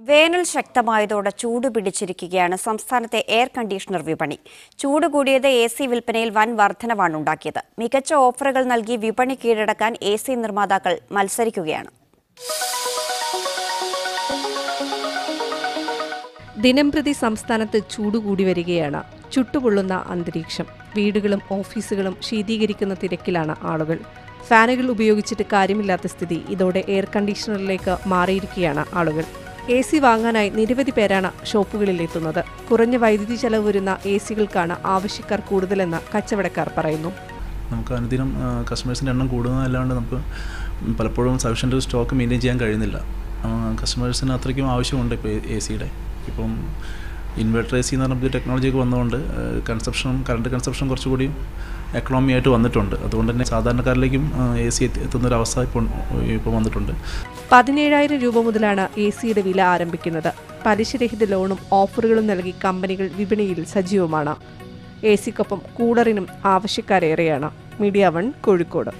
വേനൽ ശക്തമായതോടെ ചൂട് പിടിച്ചിരിക്കുകയാണ് സംസ്ഥാനത്തെ എയർ കണ്ടീഷണർ വിപണി. ചൂട് കൂടിയത് AC വിൽപ്പനയിൽ വൻ വർധനവാണ് ഉണ്ടാക്കിയത്. മികച്ച ഓഫറുകൾ നൽകി വിപണി കീഴടക്കാൻ AC നിർമ്മാതാക്കൾ മത്സരിക്കുകയാണ്. ദിനംപ്രതി സംസ്ഥാനത്ത് ചൂട് കൂടി വരികയാണ്. ചുട്ടുപൊള്ളുന്ന അന്തരീക്ഷം. വീടുകളും ഓഫീസുകളും ശീതീകരിക്കുന്ന തിരക്കിലാണ് ആളുകൾ. ഫാനുകൾ ഉപയോഗിച്ചിട്ട് കാര്യമില്ലാത്ത സ്ഥിതി. ഇതോടെ എയർ കണ്ടീഷണറിലേക്ക് മാറിയിരിക്കുകയാണ് ആളുകൾ. AC വാങ്ങാനായി നിരവധി പേരാണ് ഷോപ്പുകളിൽ എത്തുന്നത്. കുറഞ്ഞ വൈദ്യുതി ചെലവ് വരുന്ന ACകൾക്കാണ് ആവശ്യക്കാർ കൂടുതലെന്ന് കച്ചവടക്കാർ പറയുന്നു. നമുക്ക് അനുദിനം കസ്റ്റമേഴ്സിൻ്റെ എണ്ണം കൂടുന്നതല്ലാണ്ട് നമുക്ക് പലപ്പോഴും സഫീഷ്യൻ്റ് സ്റ്റോക്ക് മെയിൻറ്റെയിൻ ചെയ്യാൻ കഴിയുന്നില്ല. കസ്റ്റമേഴ്സിന് അത്രയ്ക്കും ആവശ്യമുണ്ട് ഇപ്പോൾ ACയുടെ. ഇപ്പം ഇൻവെർട്ടർ AC എന്ന് പറഞ്ഞ ടെക്നോളജിയൊക്കെ വന്നതുകൊണ്ട് കറണ്ട് കൺസപ്ഷൻ കുറച്ചുകൂടി എക്കണോമി ആയിട്ട് വന്നിട്ടുണ്ട്. അതുകൊണ്ട് തന്നെ സാധാരണക്കാരിലേക്കും AC എത്തുന്നൊരവസ്ഥ ഇപ്പോൾ വന്നിട്ടുണ്ട്. 17,000 രൂപ മുതലാണ് ACയുടെ വില ആരംഭിക്കുന്നത്. പലിശരഹിത ലോണും ഓഫറുകളും നൽകി കമ്പനികൾ വിപണിയിൽ സജീവമാണ്. ACക്കൊപ്പം കൂളറിനും ആവശ്യക്കാരേറെയാണ്. മീഡിയ 1 കോഴിക്കോട്.